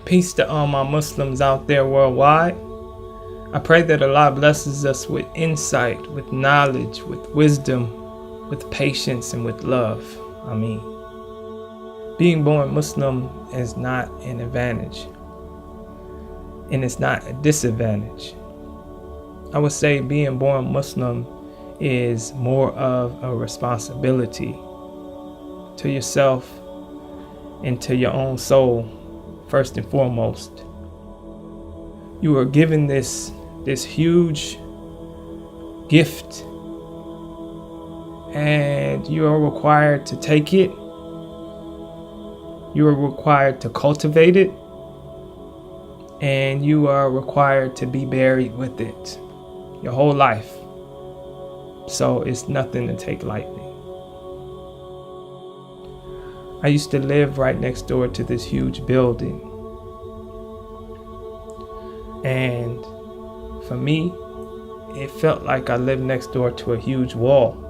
Peace to all my Muslims out there worldwide. I pray that Allah blesses us with insight, with knowledge, with wisdom, with patience, and with love. Ameen. Being born Muslim is not an advantage, and it's not a disadvantage. I would say being born Muslim is more of a responsibility to yourself and to your own soul, first and foremost. You are given this huge gift, and you are required to take it. You are required to cultivate it, and you are required to be buried with it your whole life. So it's nothing to take lightly. I used to live right next door to this huge building. And for me, it felt like I lived next door to a huge wall.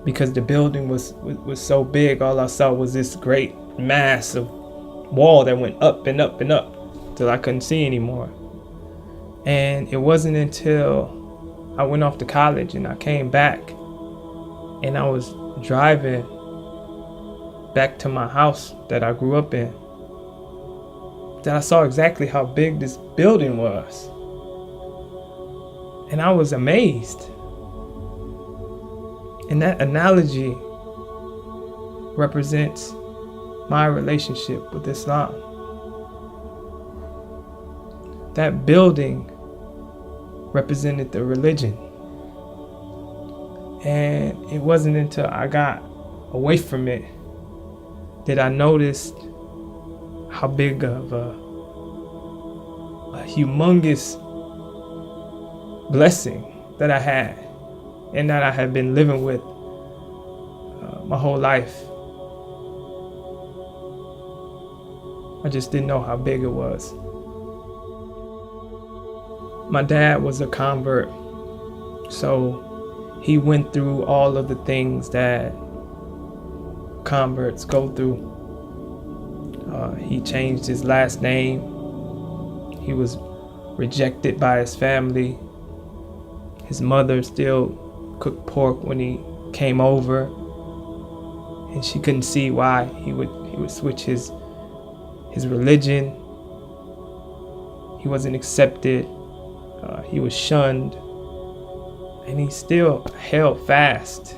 Because the building was so big, all I saw was this great mass of wall that went up and up and up till I couldn't see anymore. And it wasn't until I went off to college and I came back and I was driving back to my house that I grew up in that I saw exactly how big this building was. And I was amazed. And that analogy represents my relationship with Islam. That building represented the religion. And it wasn't until I got away from it that I noticed how big of a humongous blessing that I had and that I had been living with my whole life. I just didn't know how big it was. My dad was a convert, so he went through all of the things that converts go through. He changed his last name. He was rejected by his family. His mother still cooked pork when he came over, and she couldn't see why he would switch his religion. He wasn't accepted. He was shunned, and he still held fast.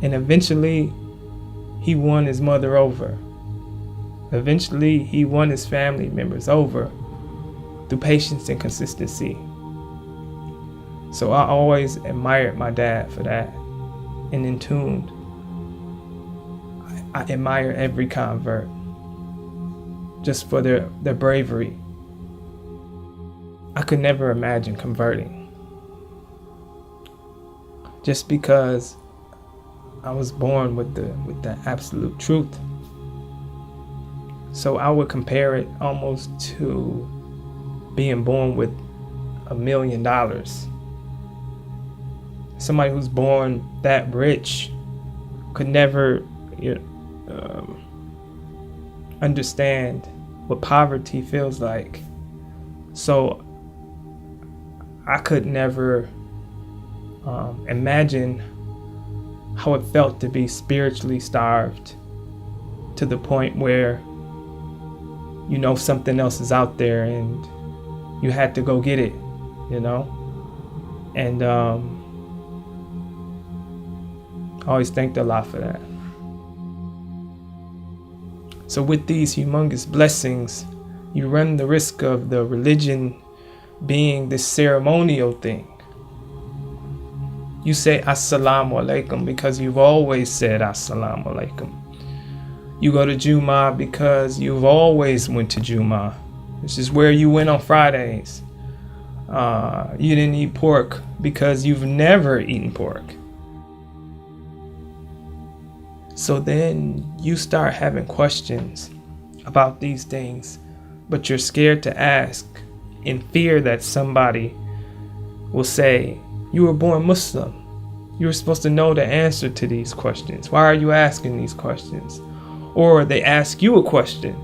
And eventually, he won his mother over. Eventually, he won his family members over through patience and consistency. So I always admired my dad for that. And in tune, I admire every convert just for their bravery. I could never imagine converting just because I was born with the absolute truth. So I would compare it almost to being born with $1 million. Somebody who's born that rich could never understand what poverty feels like. So I could never imagine how it felt to be spiritually starved to the point where you know something else is out there and you had to go get it, And I always thanked Allah for that. So with these humongous blessings, you run the risk of the religion being this ceremonial thing. You say Assalamu alaikum because you've always said Assalamu alaikum. You go to Jummah because you've always went to Jummah. This is where you went on Fridays. You didn't eat pork because you've never eaten pork. So then you start having questions about these things, but you're scared to ask in fear that somebody will say, you were born Muslim. You were supposed to know the answer to these questions. Why are you asking these questions? Or they ask you a question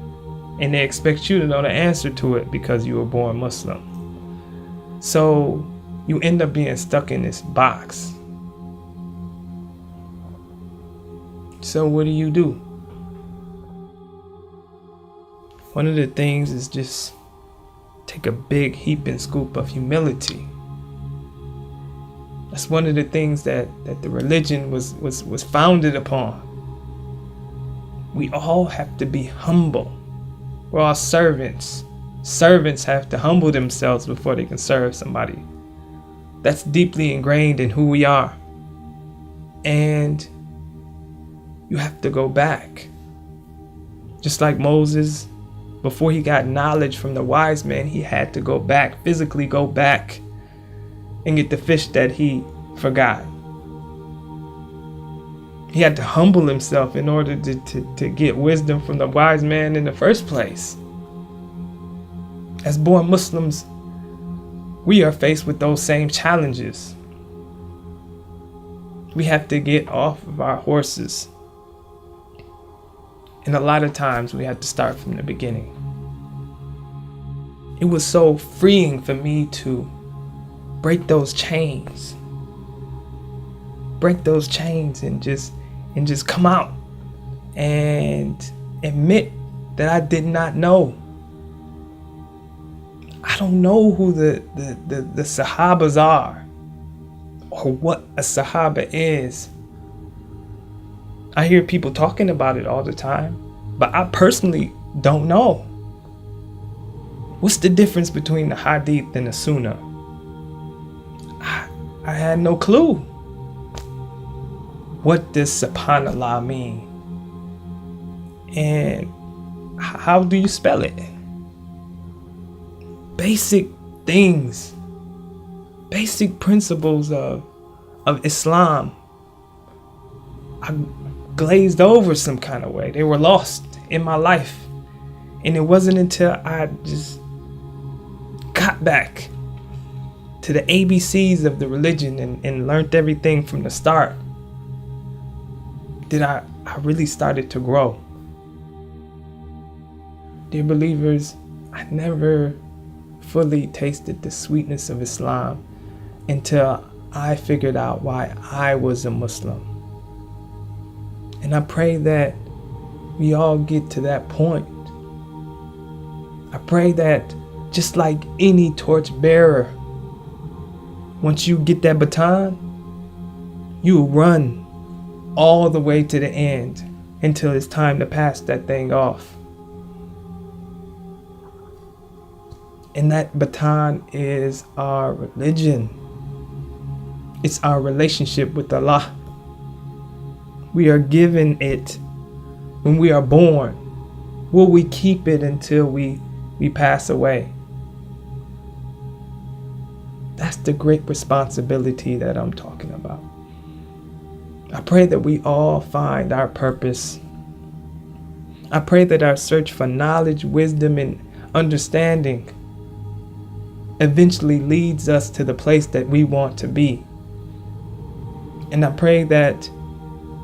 and they expect you to know the answer to it because you were born Muslim. So you end up being stuck in this box. So what do? One of the things is just take a big heaping scoop of humility. That's one of the things that the religion was founded upon. We all have to be humble. We're all servants. Servants have to humble themselves before they can serve somebody. That's deeply ingrained in who we are. And you have to go back. Just like Moses, before he got knowledge from the wise men, he had to go back, physically go back and get the fish that he forgot. He had to humble himself in order to get wisdom from the wise man in the first place. As born Muslims, we are faced with those same challenges. We have to get off of our horses. And a lot of times we have to start from the beginning. It was so freeing for me to break those chains. Break those chains and just come out and admit that I did not know. I don't know who the Sahabas are or what a Sahaba is. I hear people talking about it all the time, but I personally don't know. What's the difference between the Hadith and the Sunnah? I had no clue. What does Subhanallah mean? And how do you spell it? Basic things, basic principles of Islam. I glazed over some kind of way. They were lost in my life. And it wasn't until I just got back to the ABCs of the religion and learned everything from the start that I really started to grow. Dear believers, I never fully tasted the sweetness of Islam until I figured out why I was a Muslim. And I pray that we all get to that point. I pray that just like any torch bearer, once you get that baton, you run all the way to the end until it's time to pass that thing off. And that baton is our religion. It's our relationship with Allah. We are given it when we are born. Will we keep it until we pass away? That's the great responsibility that I'm talking about. I pray that we all find our purpose. I pray that our search for knowledge, wisdom, and understanding eventually leads us to the place that we want to be. And I pray that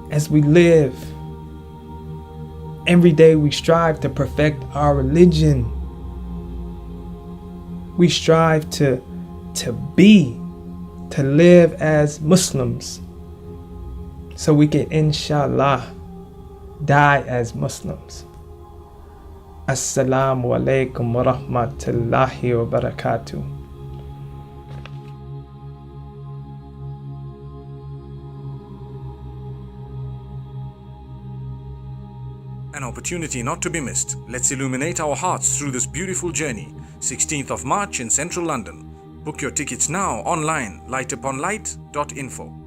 as we live, every day we strive to perfect our religion. We strive to live as Muslims, so we can, inshallah, die as Muslims. Assalamu alaikum wa rahmatullahi wa barakatuh. An opportunity not to be missed. Let's illuminate our hearts through this beautiful journey. 16th of March in central London. Book your tickets now online, lightuponlight.info.